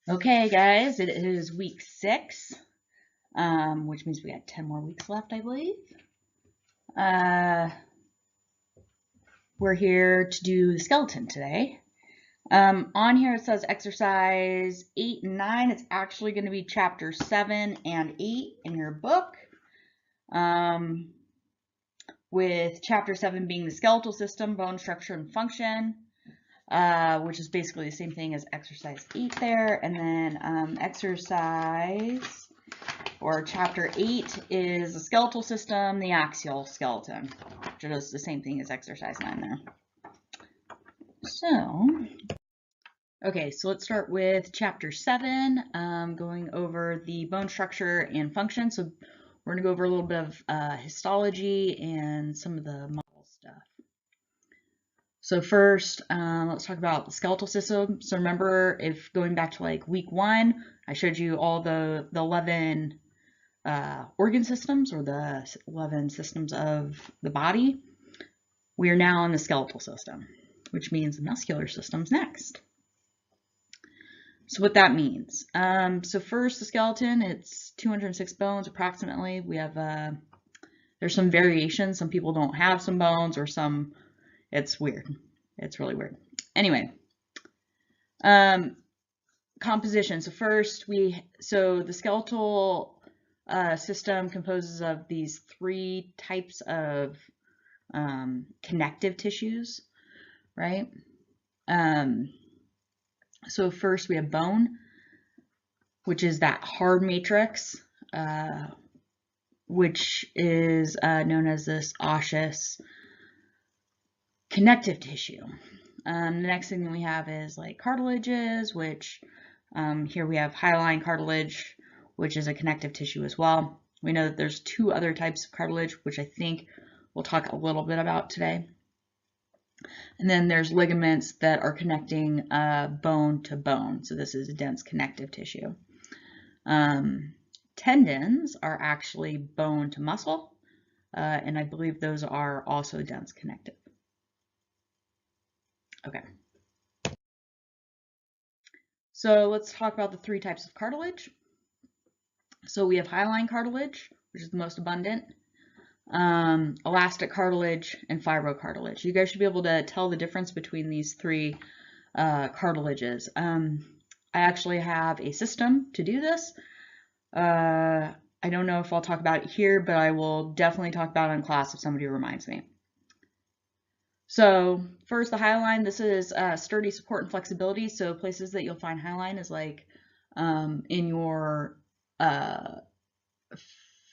Okay, guys, it is week 6, which means we got 10 more weeks left, I believe. We're here to do the skeleton today. On here it says exercise 8 and 9. It's actually going to be chapter 7 and 8 in your book, with chapter 7 being the skeletal system, bone structure, and function. Which is basically the same thing as exercise 8 there. And then exercise, or chapter 8, is the skeletal system, the axial skeleton, which is the same thing as exercise 9 there. So, okay, so let's start with chapter 7, going over the bone structure and function. So we're going to go over a little bit of histology and some of the model stuff. So first, let's talk about the skeletal system. So remember, if going back to like week 1, I showed you all the 11 organ systems, or the 11 systems of the body. We are now on the skeletal system, which means the muscular system's next. So what that means. So first, the skeleton, it's 206 bones approximately. We have, there's some variations. Some people don't have some bones, or some, it's weird. It's really weird. Anyway, composition. So first, so the skeletal system composes of these 3 types of connective tissues, right? So first we have bone, which is that hard matrix, which is known as this osseous connective tissue. The next thing that we have is like cartilages, which here we have hyaline cartilage, which is a connective tissue as well. We know that there's 2 other types of cartilage, which I think we'll talk a little bit about today. And then there's ligaments that are connecting bone to bone. So this is a dense connective tissue. Tendons are actually bone to muscle, and I believe those are also dense connective. Okay. So let's talk about the 3 types of cartilage. So we have hyaline cartilage, which is the most abundant, elastic cartilage, and fibrocartilage. You guys should be able to tell the difference between these 3 cartilages. I actually have a system to do this. I don't know if I'll talk about it here, but I will definitely talk about it in class if somebody reminds me. So first, the hyaline. This is sturdy support and flexibility. So places that you'll find hyaline is like in your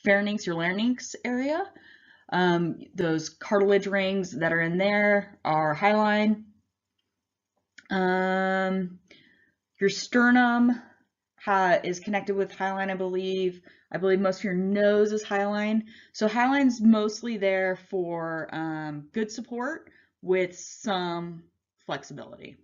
pharynx, your larynx area. Those cartilage rings that are in there are hyaline. Your sternum is connected with hyaline, I believe. I believe most of your nose is hyaline. So hyaline's mostly there for good support with some flexibility.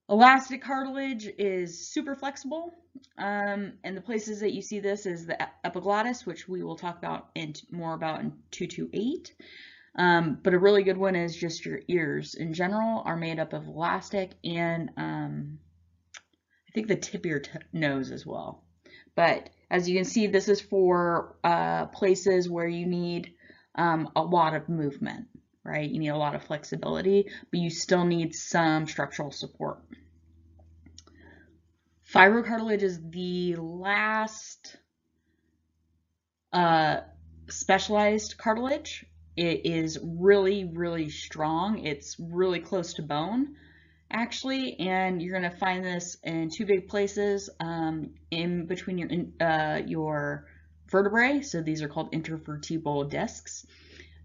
Elastic cartilage is super flexible, and the places that you see this is the epiglottis, which we will talk about more about in 228. But a really good one is just your ears in general are made up of elastic, and I think the tip of your nose as well. But as you can see, this is for places where you need a lot of movement, right? You need a lot of flexibility, but you still need some structural support. Fibrocartilage is the last specialized cartilage. It is really, really strong. It's really close to bone, actually, and you're going to find this in 2 big places in between your vertebrae. So these are called intervertebral discs.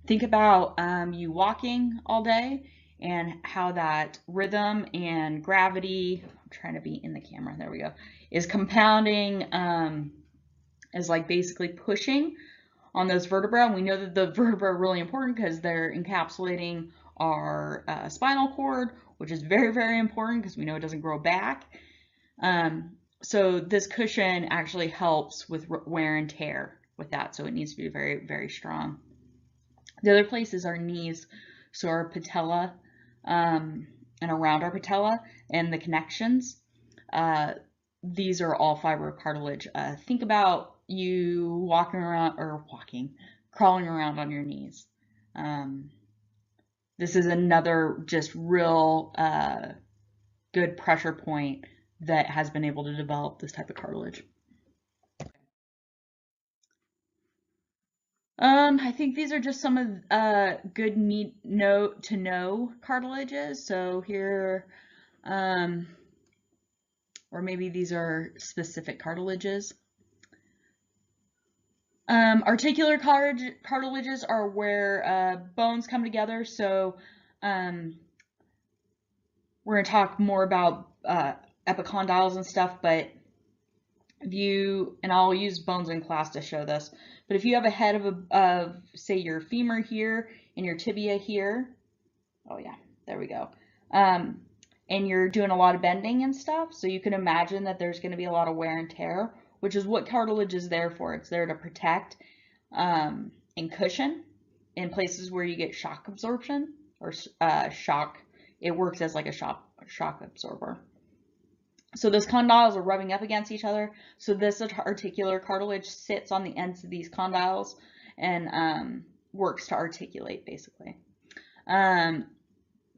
Think about you walking all day and how that rhythm and gravity, I'm trying to be in the camera, there we go, is compounding, is like basically pushing on those vertebrae. And we know that the vertebrae are really important because they're encapsulating our spinal cord, which is very, very important because we know it doesn't grow back. So this cushion actually helps with wear and tear with that. So it needs to be very, very strong. The other places are knees, so our patella and around our patella and the connections. these are all fibrocartilage. Think about you crawling around on your knees. This is another just real good pressure point that has been able to develop this type of cartilage. I think these are just some of good to know cartilages. So here, or maybe these are specific cartilages. Articular cartilages are where bones come together. So we're going to talk more about epicondyles and stuff, but and I'll use bones in class to show this, but if you have a head of say your femur here and your tibia here, oh yeah, there we go, and you're doing a lot of bending and stuff, so you can imagine that there's going to be a lot of wear and tear, which is what cartilage is there for. It's there to protect and cushion in places where you get shock absorption or shock. It works as like a shock absorber. So those condyles are rubbing up against each other. So this articular cartilage sits on the ends of these condyles and works to articulate, basically.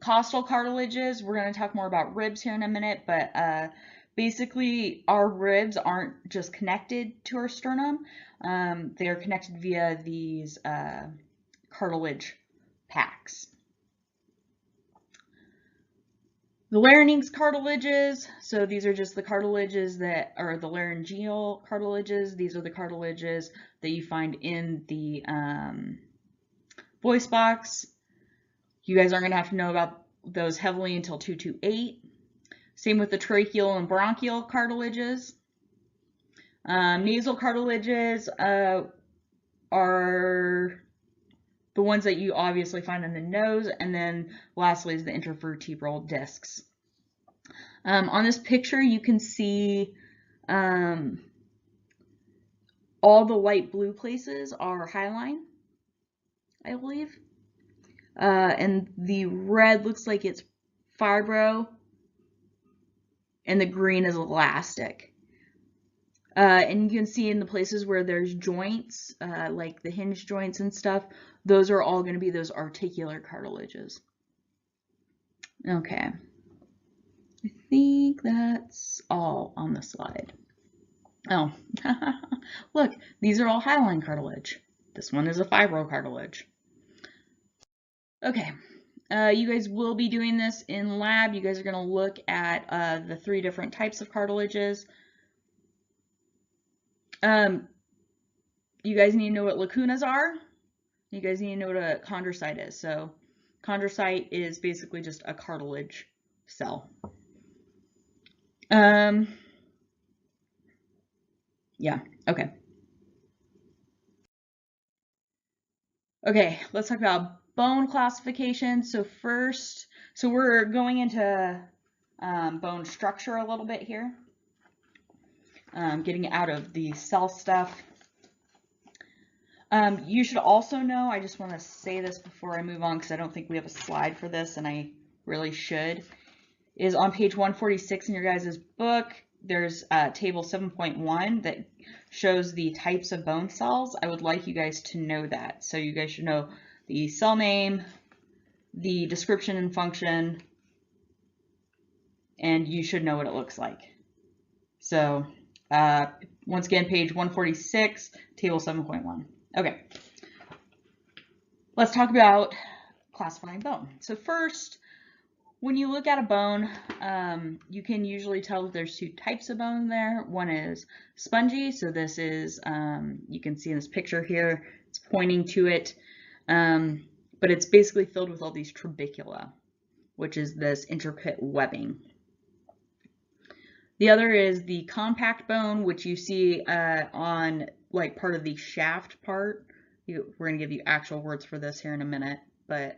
Costal cartilages, we're going to talk more about ribs here in a minute, but basically our ribs aren't just connected to our sternum. They are connected via these cartilage packs. The larynx cartilages, so these are just the cartilages that are the laryngeal cartilages. These are the cartilages that you find in the voice box. You guys aren't going to have to know about those heavily until 228. Same with the tracheal and bronchial cartilages. Nasal cartilages are the ones that you obviously find in the nose, and then lastly is the intervertebral discs. On this picture, you can see all the light blue places are hyaline, I believe, and the red looks like it's fibro, and the green is elastic. And you can see in the places where there's joints, like the hinge joints and stuff, those are all going to be those articular cartilages. Okay. I think that's all on the slide. Oh, look, these are all hyaline cartilage. This one is a fibrocartilage. Okay. You guys will be doing this in lab. You guys are going to look at the 3 different types of cartilages. You guys need to know what lacunas are. You guys need to know what a chondrocyte is. So chondrocyte is basically just a cartilage cell. Yeah, okay. Okay, let's talk about bone classification. So first, we're going into bone structure a little bit here. Getting out of the cell stuff. You should also know, I just want to say this before I move on because I don't think we have a slide for this and I really should, is on page 146 in your guys' book, there's table 7.1 that shows the types of bone cells. I would like you guys to know that. So you guys should know the cell name, the description and function, and you should know what it looks like. So once again, page 146, table 7.1. Okay, let's talk about classifying bone. So first, when you look at a bone, you can usually tell that there's 2 types of bone there. One is spongy, so this is, you can see in this picture here, it's pointing to it, but it's basically filled with all these trabecula, which is this intricate webbing. The other is the compact bone, which you see on like part of the shaft part. We're going to give you actual words for this here in a minute, but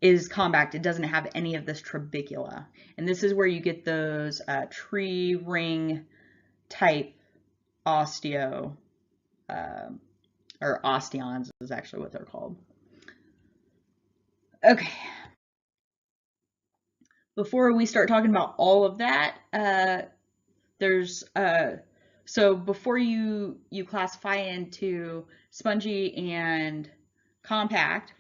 is compact. It doesn't have any of this trabecula. And this is where you get those tree ring type osteo, or osteons is actually what they're called. Okay. before we start talking about all of that, so before you classify into spongy and compact,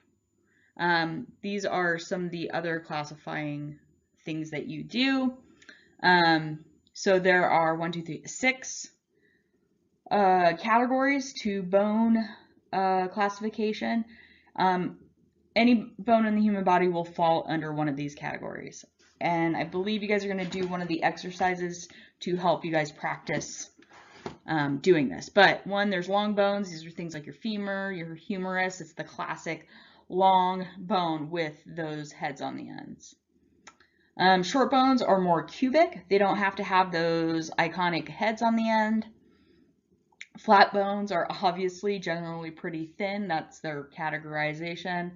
these are some of the other classifying things that you do. So there are 6 categories to bone classification. Any bone in the human body will fall under one of these categories. And I believe you guys are going to do one of the exercises to help you guys practice doing this. But one, there's long bones. These are things like your femur, your humerus. It's the classic long bone with those heads on the ends. Short bones are more cubic. They don't have to have those iconic heads on the end. Flat bones are obviously generally pretty thin. That's their categorization.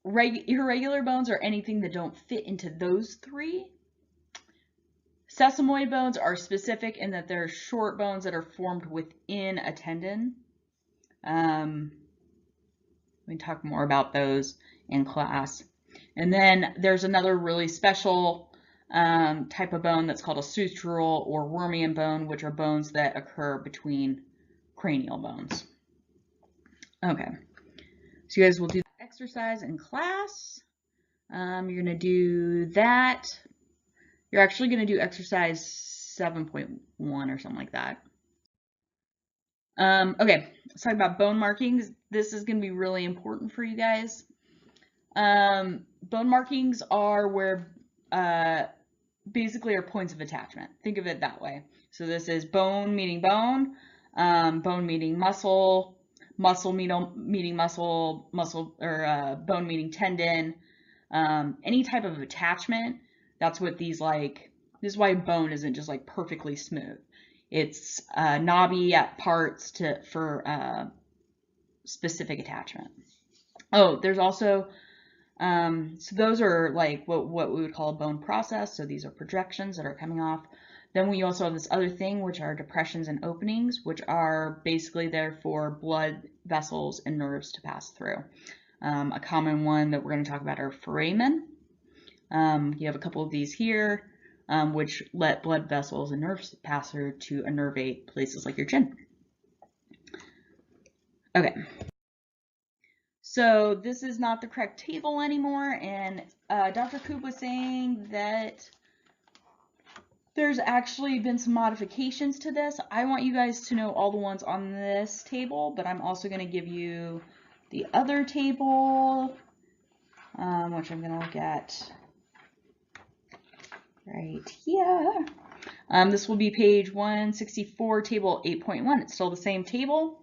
Irregular bones are anything that don't fit into those 3. Sesamoid bones are specific in that they're short bones that are formed within a tendon. We can talk more about those in class. And then there's another really special type of bone that's called a sutural or Wormian bone, which are bones that occur between cranial bones. Okay, so you guys will do that exercise in class. You're going to do that. You're actually going to do exercise 7.1 or something like that. Okay, let's talk about bone markings. This is going to be really important for you guys. Bone markings are where basically are points of attachment. Think of it that way. So this is bone meeting bone, bone meeting muscle, muscle meeting muscle, or bone meeting tendon, any type of attachment. That's what these like. This is why bone isn't just like perfectly smooth. It's knobby at parts for specific attachment. Oh, there's also so those are like what we would call a bone process. So these are projections that are coming off. Then we also have this other thing, which are depressions and openings, which are basically there for blood vessels and nerves to pass through. A common one that we're going to talk about are foramen. You have a couple of these here, which let blood vessels and nerves pass through to innervate places like your chin. Okay. So this is not the correct table anymore, and Dr. Koop was saying that there's actually been some modifications to this. I want you guys to know all the ones on this table, but I'm also going to give you the other table, which I'm going to look at right here. This will be page 164, table 8.1. It's still the same table.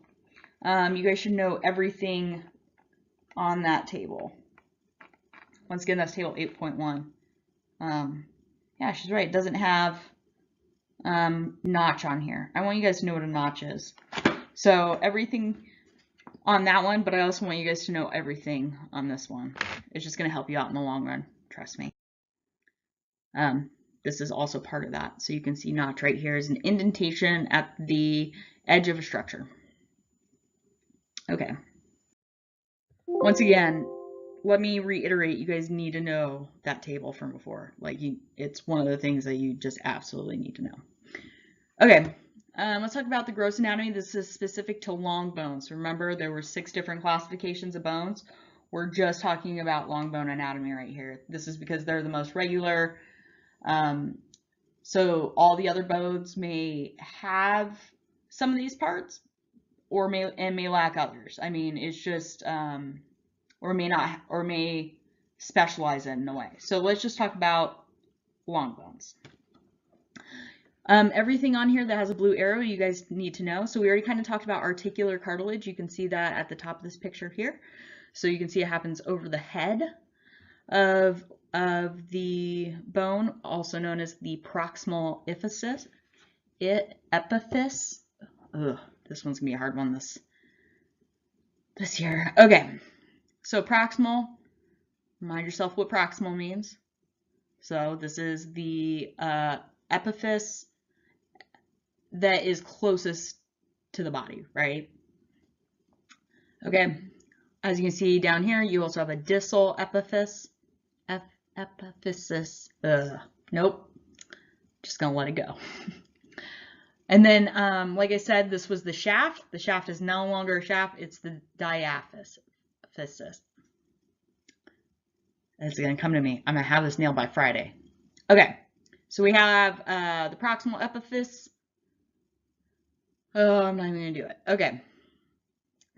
You guys should know everything on that table. Once again, that's table 8.1. Yeah, she's right. It doesn't have notch on here. I want you guys to know what a notch is. So everything on that one, but I also want you guys to know everything on this one. It's just going to help you out in the long run. Trust me. This is also part of that. So you can see notch right here is an indentation at the edge of a structure. Okay. Once again, let me reiterate, you guys need to know that table from before. Like, it's one of the things that you just absolutely need to know. Okay, let's talk about the gross anatomy. This is specific to long bones. Remember, there were 6 different classifications of bones. We're just talking about long bone anatomy right here. This is because they're the most regular. So all the other bones may have some of these parts, or may lack others. I mean, it's just or may not, or may specialize in a way. So let's just talk about long bones. Everything on here that has a blue arrow, you guys need to know. So we already kind of talked about articular cartilage. You can see that at the top of this picture here. So you can see it happens over the head of the bone, also known as the proximal epiphysis. Ugh, this one's gonna be a hard one this year. Okay, so proximal. Remind yourself what proximal means. So this is the epiphysis that is closest to the body, right? Okay, as you can see down here, you also have a distal epiphysis. epiphysis. Nope. Just gonna let it go. And then, like I said, this was the shaft. The shaft is no longer a shaft. It's the diaphysis. It's gonna come to me. I'm gonna have this nailed by Friday. Okay. So we have the proximal epiphysis. Oh, I'm not even gonna do it. Okay.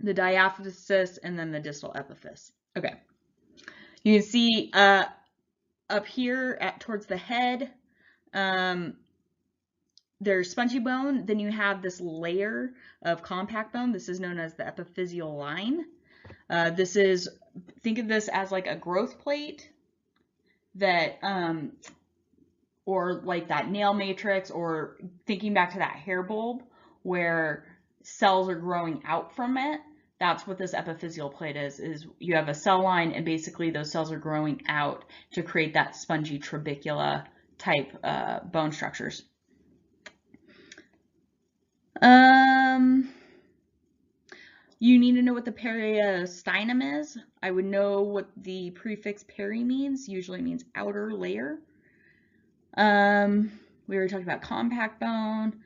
The diaphysis and then the distal epiphysis. Okay. You can see up here towards the head, there's spongy bone. Then you have this layer of compact bone. This is known as the epiphyseal line. Think of this as like a growth plate that, or like that nail matrix, or thinking back to that hair bulb where cells are growing out from it. That's what this epiphyseal plate is you have a cell line and basically those cells are growing out to create that spongy trabecula type bone structures. You need to know what the periosteum is. I would know what the prefix peri means. Usually means outer layer. We already talked about compact bone.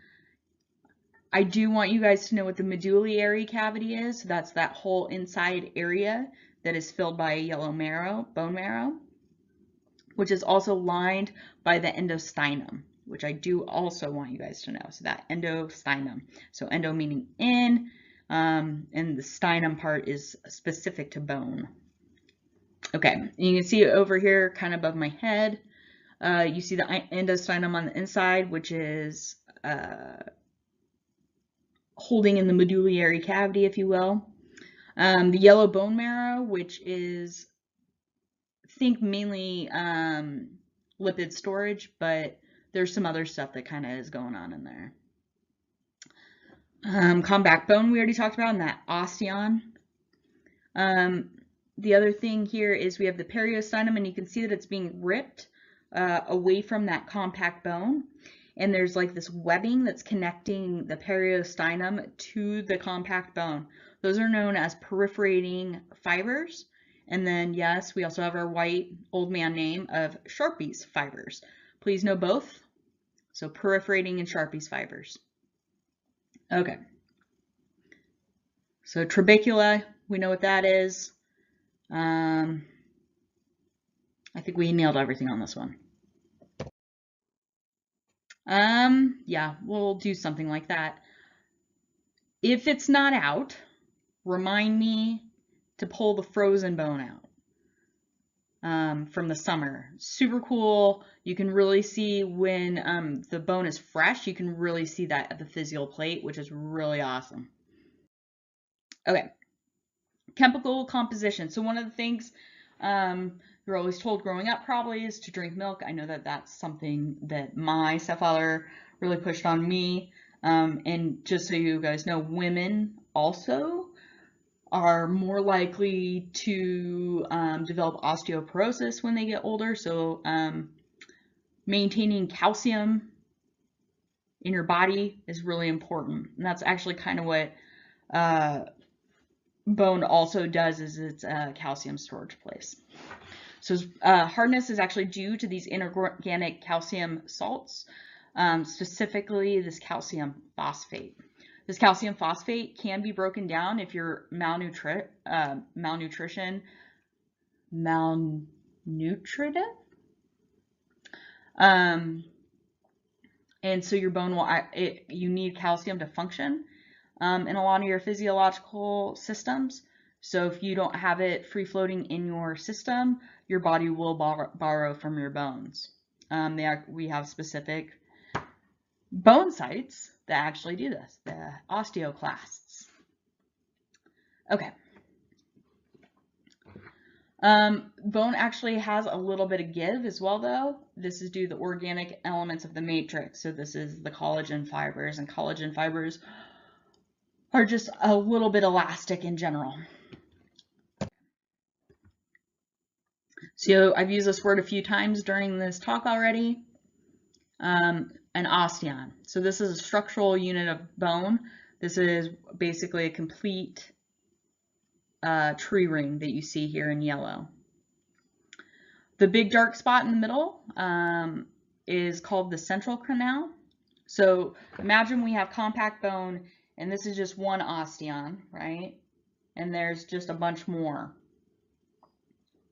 I do want you guys to know what the medullary cavity is. So that's that whole inside area that is filled by yellow marrow, bone marrow, which is also lined by the endosternum, which I do also want you guys to know. So that endosternum. So endo meaning in, and the sternum part is specific to bone. Okay, you can see over here, kind of above my head, you see the endosternum on the inside, which is holding in the medullary cavity, if you will. The yellow bone marrow, which is, think mainly lipid storage, but there's some other stuff that kind of is going on in there. Compact bone we already talked about, and that osteon. The other thing here is we have the periosteum, and you can see that it's being ripped away from that compact bone. And there's like this webbing that's connecting the periosteum to the compact bone. Those are known as perforating fibers. And then, yes, we also have our white old man name of Sharpey's fibers. Please know both. So perforating and Sharpey's fibers. Okay. So trabecula, we know what that is. I think we nailed everything on this one. Yeah, we'll do something like that. If it's not out, remind me to pull the frozen bone out from the summer. Super cool. You can really see when the bone is fresh, you can really see that epiphyseal plate, which is really awesome. Okay, chemical composition. So one of the things you're always told growing up probably is to drink milk. I know that that's something that my stepfather really pushed on me. And just so you guys know, women also are more likely to develop osteoporosis when they get older. So maintaining calcium in your body is really important. And that's actually kind of what bone also does, is it's a calcium storage place. So hardness is actually due to these inorganic calcium salts, specifically this calcium phosphate. This calcium phosphate can be broken down if you're malnutrited. And so your bone will, you need calcium to function in a lot of your physiological systems. So if you don't have it free floating in your system, your body will borrow from your bones. We have specific bone sites that actually do this, the osteoclasts. Okay. Bone actually has a little bit of give as well, though. This is due to the organic elements of the matrix. So this is the collagen fibers, and collagen fibers are just a little bit elastic in general. So I've used this word a few times during this talk already. An osteon. So this is a structural unit of bone. This is basically a complete tree ring that you see here in yellow. The big dark spot in the middle is called the central canal. So imagine we have compact bone, and this is just one osteon, right? And there's just a bunch more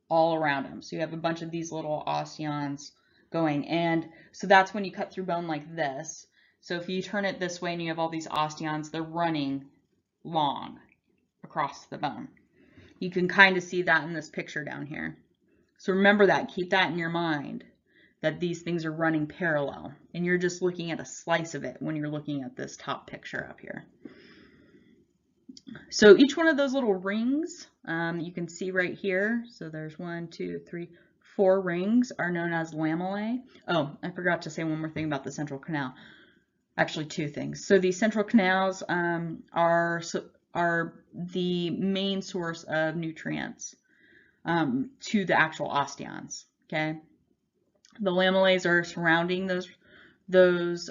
all around them. So you have a bunch of these little osteons going, and so that's when you cut through bone like this. So if you turn it this way and you have all these osteons, they're running long across the bone. You can kind of see that in this picture down here. So remember that, keep that in your mind, that these things are running parallel, and you're just looking at a slice of it when you're looking at this top picture up here. So each one of those little rings, you can see right here, so there's 1, 2, 3, 4 rings, are known as lamellae. Oh, I forgot to say one more thing about the central canal. Actually, 2 things. So these central canals are the main source of nutrients to the actual osteons. Okay, the lamellae are surrounding those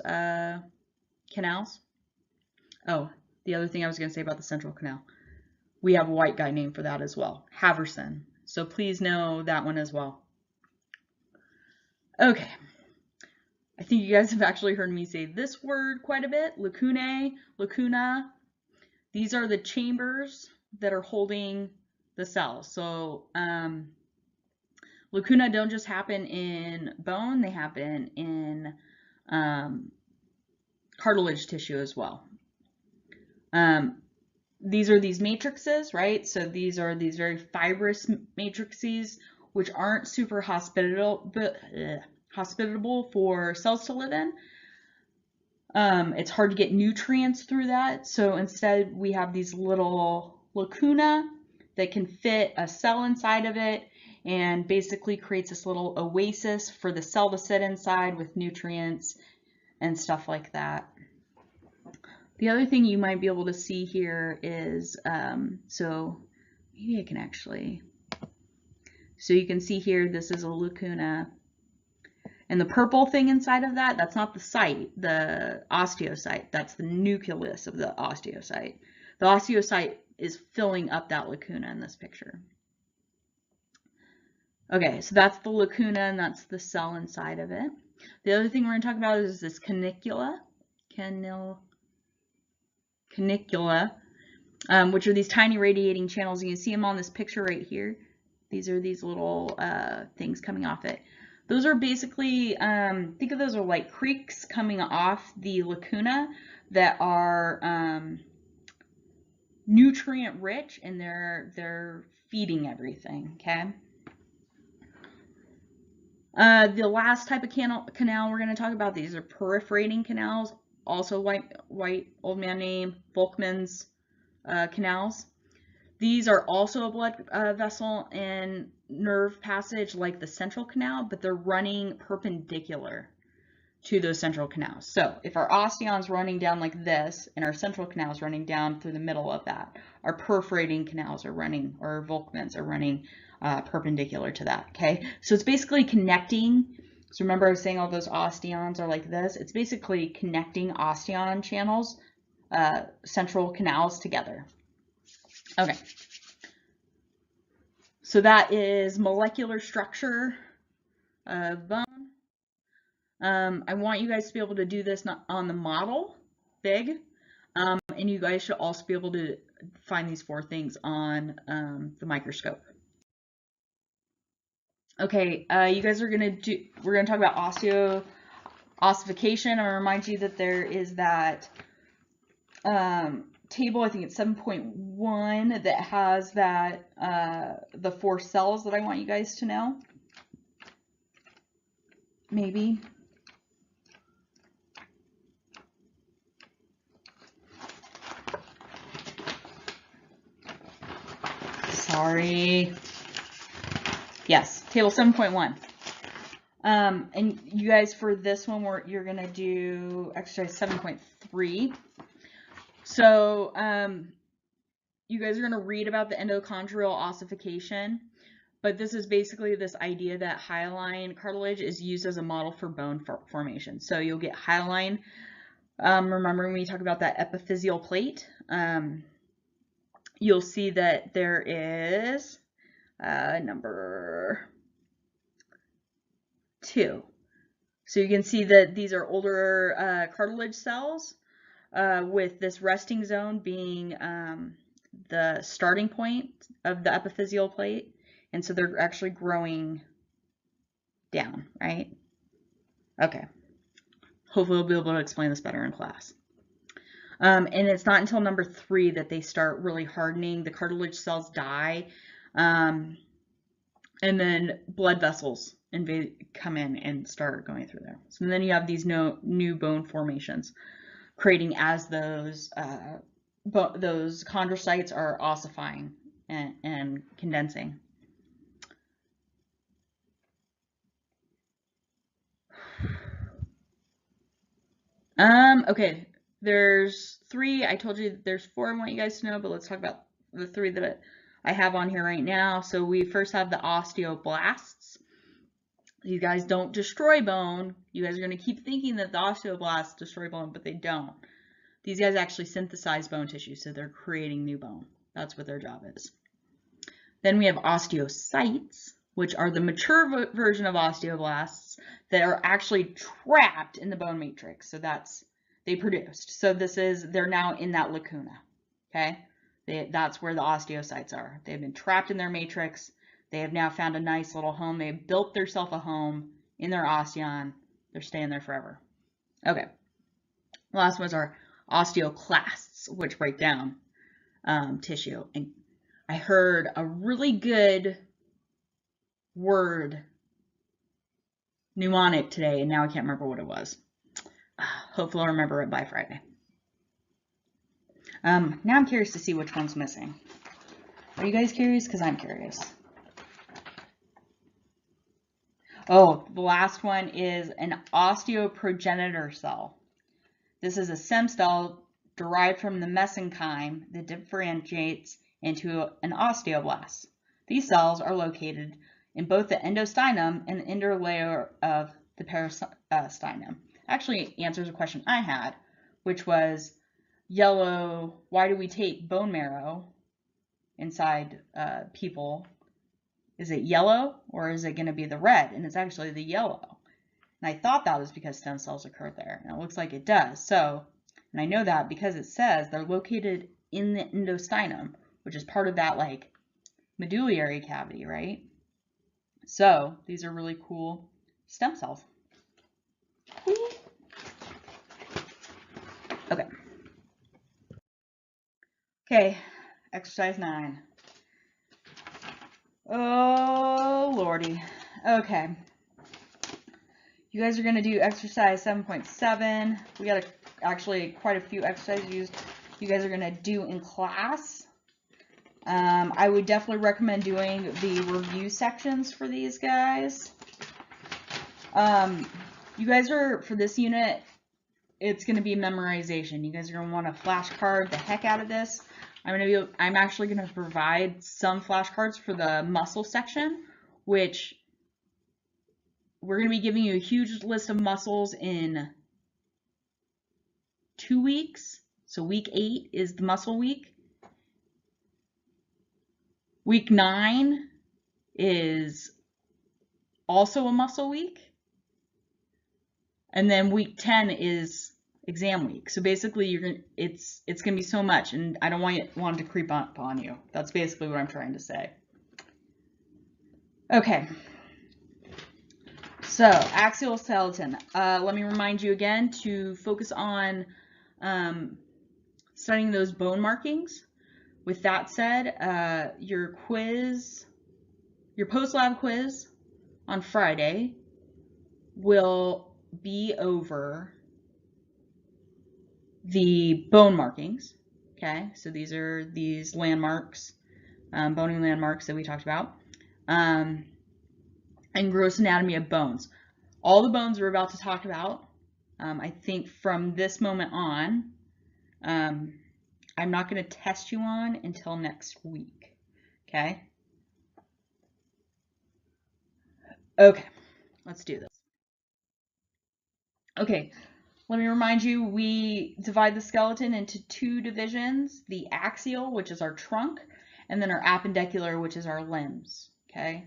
canals. Oh, the other thing I was going to say about the central canal, we have a white guy name for that as well, Haverson. So please know that one as well. Okay, I think you guys have actually heard me say this word quite a bit, lacunae, lacuna. These are the chambers that are holding the cells. So lacuna don't just happen in bone, they happen in cartilage tissue as well. These are these matrices, right? So these are these very fibrous matrices, which aren't super hospitable for cells to live in. It's hard to get nutrients through that. So instead we have these little lacuna that can fit a cell inside of it and basically creates this little oasis for the cell to sit inside with nutrients and stuff like that. The other thing you might be able to see here is, so maybe I can actually, so you can see here, this is a lacuna. And the purple thing inside of that, that's not the site, the osteocyte. That's the nucleus of the osteocyte. The osteocyte is filling up that lacuna in this picture. Okay, so that's the lacuna, and that's the cell inside of it. The other thing we're going to talk about is this canicula. Canicula, which are these tiny radiating channels. You can see them on this picture right here. These are these little things coming off it. Those are basically, think of those are like creeks coming off the lacuna that are nutrient rich, and they're feeding everything, okay? The last type of canal we're going to talk about, these are perforating canals, also white old man name, Volkmann's canals. These are also a blood vessel and nerve passage like the central canal, but they're running perpendicular to those central canals. So if our osteon's running down like this and our central canal is running down through the middle of that, our perforating canals are running, or Volkmann's are running perpendicular to that, okay? So it's basically connecting. So remember I was saying all those osteons are like this. It's basically connecting osteon channels, central canals together. Okay. So that is molecular structure of bone. I want you guys to be able to do this on the model, big, and you guys should also be able to find these 4 things on the microscope. Okay, you guys are we're gonna talk about ossification. I'm gonna remind you that there is that table, I think it's 7.1, that has that the 4 cells that I want you guys to know. Maybe. Sorry. Yes, table 7.1. And you guys, for this one, you're going to do exercise 7.3. So you guys are going to read about the endochondral ossification, but this is basically this idea that hyaline cartilage is used as a model for bone formation. So you'll get hyaline. Remember when we talk about that epiphyseal plate, you'll see that there is number 2. So you can see that these are older cartilage cells, with this resting zone being the starting point of the epiphyseal plate. And so they're actually growing down, right? Okay. Hopefully we'll be able to explain this better in class. And it's not until number 3 that they start really hardening. The cartilage cells die, and then blood vessels come in and start going through there. So then you have these new bone formations, creating as those chondrocytes are ossifying and condensing. Okay, there's 3. I told you there's 4 I want you guys to know, but let's talk about the 3 that I have on here right now. So we first have the osteoblasts. You guys don't destroy bone. You guys are going to keep thinking that the osteoblasts destroy bone, but they don't. These guys actually synthesize bone tissue, so they're creating new bone. That's what their job is. Then we have osteocytes, which are the mature version of osteoblasts that are actually trapped in the bone matrix. So they produced. So they're now in that lacuna, okay? That's where the osteocytes are. They've been trapped in their matrix. They have now found a nice little home. They have built themselves a home in their osteon. They're staying there forever. Okay. The last ones are osteoclasts, which break down tissue. And I heard a really good word mnemonic today, and now I can't remember what it was. Hopefully I'll remember it by Friday. Now I'm curious to see which one's missing. Are you guys curious? Because I'm curious. Oh, the last one is an osteoprogenitor cell. This is a stem cell derived from the mesenchyme that differentiates into an osteoblast. These cells are located in both the endosternum and the inner layer of the peristernum. Actually answers a question I had, which was yellow. Why do we take bone marrow inside people? Is it yellow or is it going to be the red? And it's actually the yellow. And I thought that was because stem cells occur there. And it looks like it does. So, and I know that because it says they're located in the endosternum, which is part of that like medullary cavity, right? So these are really cool stem cells. Okay. Okay, exercise 9. Oh, Lordy. Okay. You guys are going to do exercise 7.7. We got actually quite a few exercises you guys are going to do in class. I would definitely recommend doing the review sections for these guys. You guys are, for this unit, it's going to be memorization. You guys are going to want to flashcard the heck out of this. I'm actually going to provide some flashcards for the muscle section, which we're going to be giving you a huge list of muscles in 2 weeks. So week 8 is the muscle week. Week 9 is also a muscle week. And then week 10 is exam week. So basically it's going to be so much, and I don't want it to creep up on you. That's basically what I'm trying to say. Okay. So axial skeleton. Let me remind you again to focus on studying those bone markings. With that said, your post-lab quiz on Friday will be over the bone markings. Okay, so these are these landmarks, bony landmarks that we talked about, and gross anatomy of bones. All the bones we're about to talk about, I think from this moment on, I'm not going to test you on until next week. Okay? Okay, let's do this. Okay, let me remind you, we divide the skeleton into 2 divisions, the axial, which is our trunk, and then our appendicular, which is our limbs. Okay?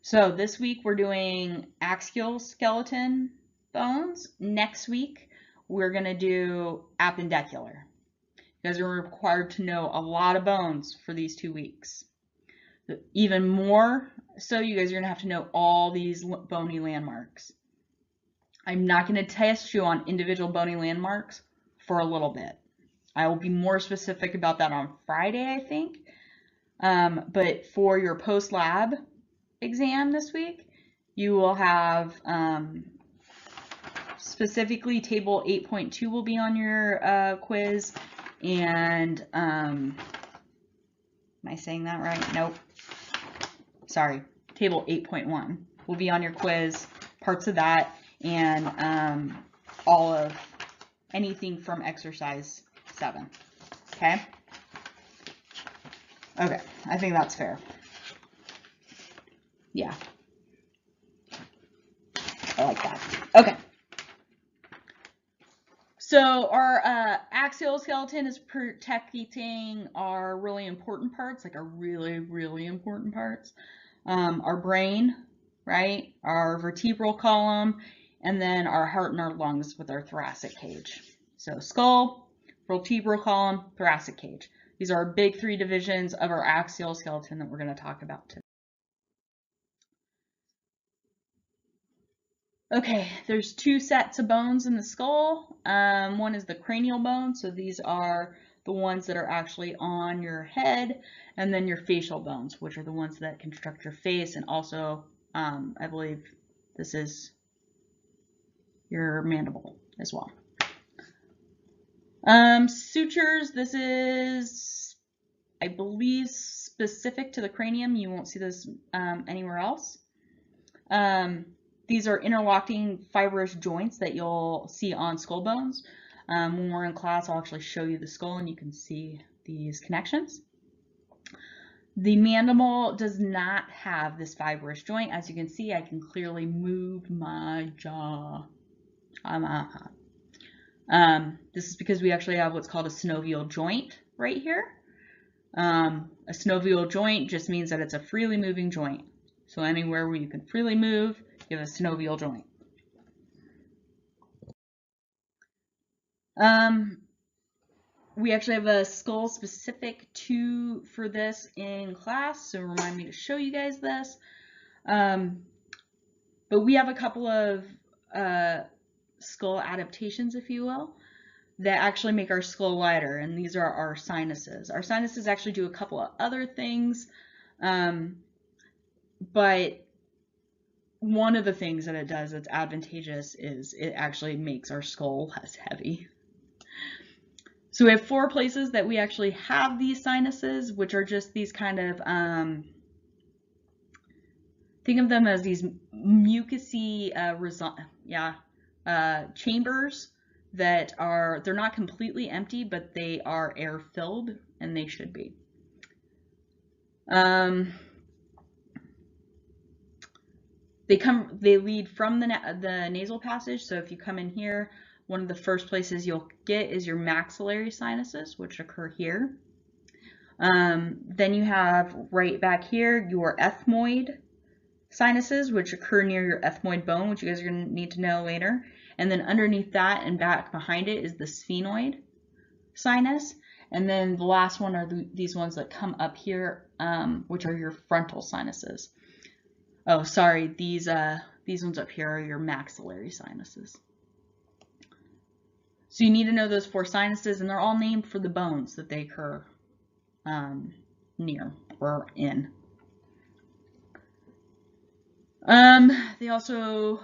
So this week we're doing axial skeleton bones. Next week we're going to do appendicular. You guys are required to know a lot of bones for these 2 weeks. Even more so, you guys are going to have to know all these bony landmarks. I'm not going to test you on individual bony landmarks for a little bit. I will be more specific about that on Friday, I think. But for your post-lab exam this week, you will have specifically table 8.2 will be on your quiz, and am I saying that right? Nope. Sorry, table 8.1 will be on your quiz, parts of that, and all of anything from exercise 7. Okay? Okay, I think that's fair. Yeah. I like that. Okay. So our axial skeleton is protecting our really important parts, like our really, really important parts. Our brain, right? Our vertebral column, and then our heart and our lungs with our thoracic cage. So skull, vertebral column, thoracic cage. These are our big 3 divisions of our axial skeleton that we're going to talk about today. Okay, there's 2 sets of bones in the skull. One is the cranial bone, so these are the ones that are actually on your head, and then your facial bones, which are the ones that construct your face, and also, I believe this is your mandible as well. Sutures, this is, I believe, specific to the cranium. You won't see this anywhere else. These are interlocking fibrous joints that you'll see on skull bones. When we're in class, I'll actually show you the skull and you can see these connections. The mandible does not have this fibrous joint. As you can see, I can clearly move my jaw. This is because we actually have what's called a synovial joint right here. A synovial joint just means that it's a freely moving joint. So anywhere where you can freely move, you have a synovial joint. We actually have a skull specific for this in class, so remind me to show you guys this. But we have a couple of skull adaptations, if you will, that actually make our skull lighter, and these are our sinuses. Our sinuses actually do a couple of other things, but one of the things that it does that's advantageous is it actually makes our skull less heavy. So we have 4 places that we actually have these sinuses, which are just these kind of, think of them as these mucousy chambers that are, they're not completely empty, but they are air filled, and they should be. They lead from the nasal passage. So if you come in here, one of the first places you'll get is your maxillary sinuses, which occur here. Then you have right back here your ethmoid sinuses, which occur near your ethmoid bone, which you guys are going to need to know later. And then underneath that and back behind it is the sphenoid sinus. And then the last one are these ones that come up here, which are your frontal sinuses. Oh, sorry, these ones up here are your maxillary sinuses. So you need to know those 4 sinuses, and they're all named for the bones that they occur near or in. They also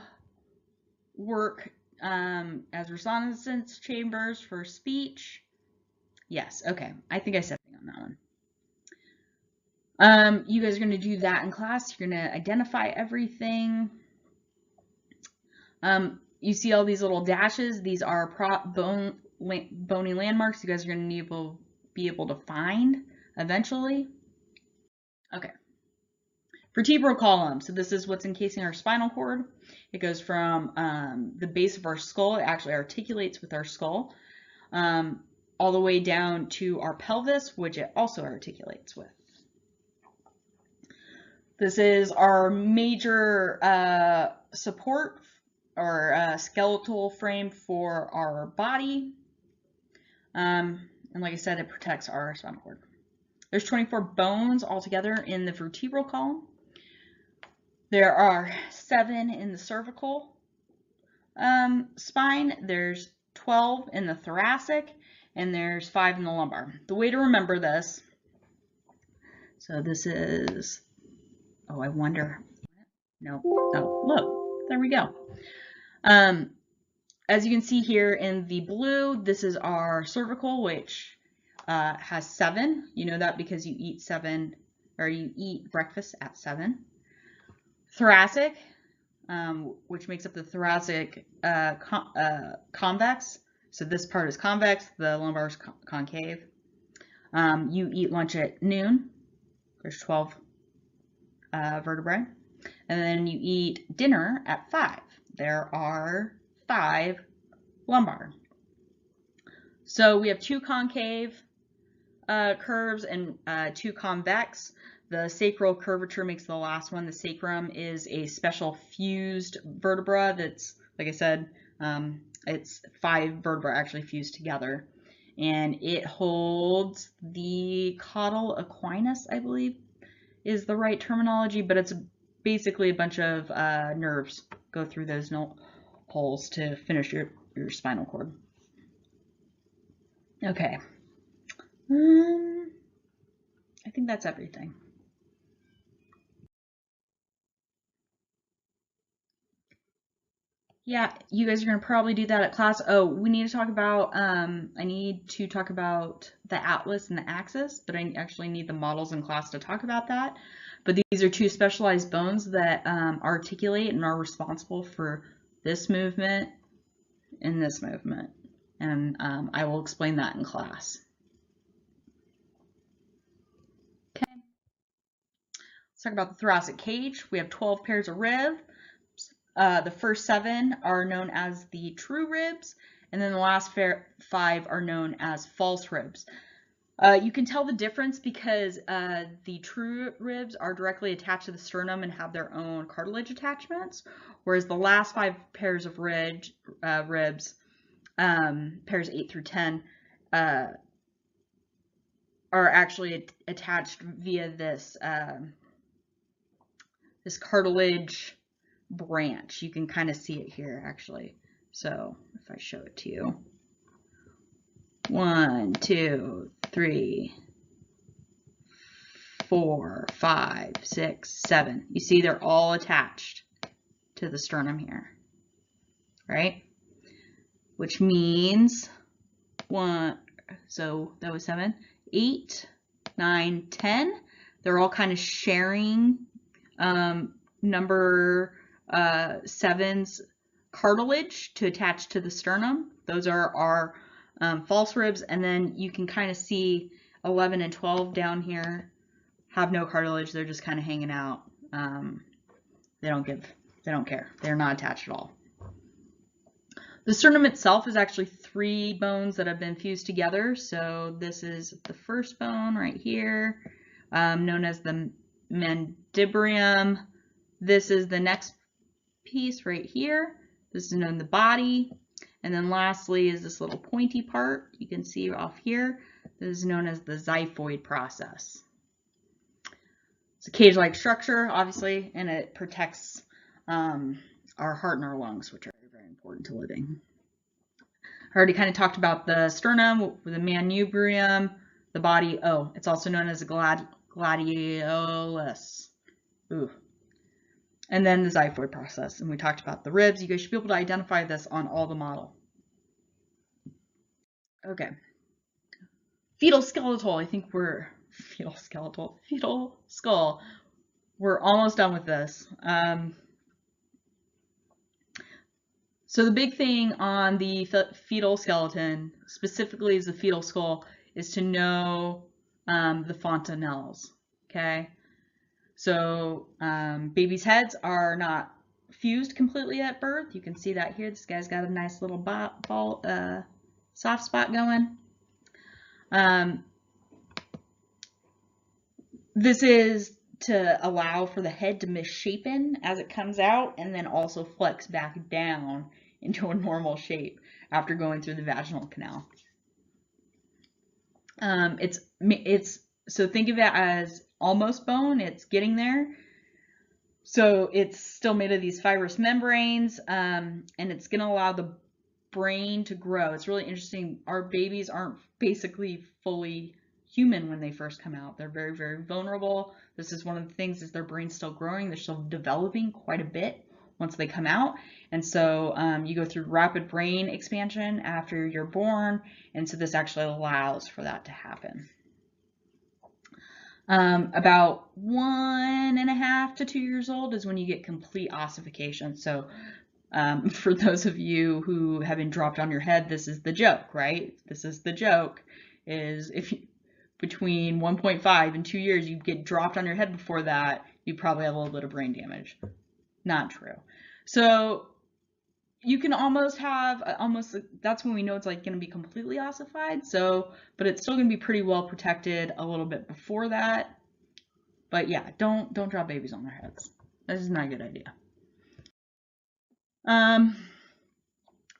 work as reconnaissance chambers for speech. Yes, okay, I think I said something on that one. You guys are going to do that in class. You're going to identify everything. You see all these little dashes. These are bony landmarks you guys are going to be able to find eventually. Okay. Vertebral column. So this is what's encasing our spinal cord. It goes from the base of our skull. It actually articulates with our skull. All the way down to our pelvis, which it also articulates with. This is our major support or skeletal frame for our body. And like I said, it protects our spinal cord. There's 24 bones altogether in the vertebral column. There are 7 in the cervical spine. There's 12 in the thoracic, and there's 5 in the lumbar. The way to remember this, so this is, oh, I wonder, no, oh, look, there we go. As you can see here in the blue, this is our cervical, which has 7. You know that because you eat 7, or you eat breakfast at 7. Thoracic, which makes up the thoracic convex. So this part is convex, the lumbar is concave. You eat lunch at noon. There's 12 vertebrae. And then you eat dinner at 5. There are 5 lumbar. So we have 2 concave curves and 2 convex. The sacral curvature makes the last one. The sacrum is a special fused vertebra that's, like I said, it's 5 vertebrae actually fused together. And it holds the caudal equinus, I believe is the right terminology, but it's basically a bunch of nerves go through those holes to finish your spinal cord. Okay. I think that's everything. Yeah, you guys are going to probably do that at class. Oh, we need to talk about, I need to talk about the atlas and the axis, but I actually need the models in class to talk about that. But these are 2 specialized bones that articulate and are responsible for this movement and this movement. And I will explain that in class. Okay. Let's talk about the thoracic cage. We have 12 pairs of ribs. The first 7 are known as the true ribs, and then the last 5 are known as false ribs. You can tell the difference because the true ribs are directly attached to the sternum and have their own cartilage attachments, whereas the last 5 pairs of ribs, pairs 8 through 10, are actually attached via this this cartilage branch. You can kind of see it here actually. So if I show it to you, 1, 2, 3, 4, 5, 6, 7. You see they're all attached to the sternum here, right? Which means 1, so that was 7, 8, 9, 10. They're all kind of sharing number 7's cartilage to attach to the sternum. Those are our false ribs, and then you can kind of see 11 and 12 down here have no cartilage. They're just kind of hanging out. They don't care. They're not attached at all. The sternum itself is actually 3 bones that have been fused together. So this is the first bone right here, known as the mandiburum. This is the next piece right here. This is known as the body. And then lastly is this little pointy part you can see off here. This is known as the xiphoid process. It's a cage-like structure, obviously, and it protects our heart and our lungs, which are very important to living. I already kind of talked about the sternum, the manubrium, the body. Oh, it's also known as a gladiolus. Ooh. And then the xiphoid process, and we talked about the ribs. You guys should be able to identify this on all the model. Okay. Fetal skeletal. I think we're fetal skull. We're almost done with this. So the big thing on the fetal skeleton, specifically as the fetal skull, is to know the fontanelles. Okay. So babies' heads are not fused completely at birth. You can see that here. This guy's got a nice little soft spot going. This is to allow for the head to misshapen as it comes out, and then also flex back down into a normal shape after going through the vaginal canal. So think of it as almost bone. It's getting there. So it's still made of these fibrous membranes, and it's going to allow the brain to grow. It's really interesting. Our babies aren't basically fully human when they first come out. They're very, very vulnerable. This is one of the things, is their brain's still growing. They're still developing quite a bit once they come out. And so you go through rapid brain expansion after you're born. And so this actually allows for that to happen. About 1.5 to 2 years old is when you get complete ossification. So for those of you who have been dropped on your head, this is the joke, right? This is the joke, is if you, between 1.5 and 2 years, you get dropped on your head before that, you probably have a little bit of brain damage. Not true. So you can almost have, that's when we know it's like going to be completely ossified. So, but it's still going to be pretty well protected a little bit before that. But yeah, don't drop babies on their heads. This is not a good idea.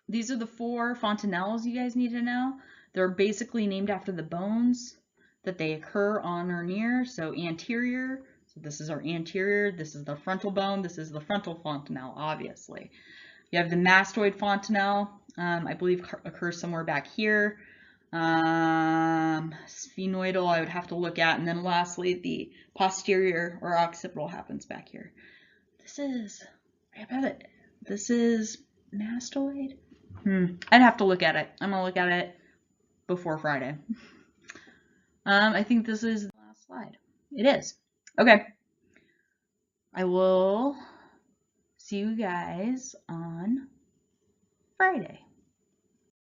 These are the 4 fontanelles you guys need to know. They're basically named after the bones that they occur on or near. So anterior, so this is our anterior, this is the frontal bone, this is the frontal fontanelle, obviously. You have the mastoid fontanelle, I believe occurs somewhere back here. Sphenoidal, I would have to look at. And then lastly, the posterior or occipital happens back here. This is, I bet it, this is mastoid? I'd have to look at it. I'm gonna look at it before Friday. I think this is the last slide. It is. Okay. I will see you guys on Friday.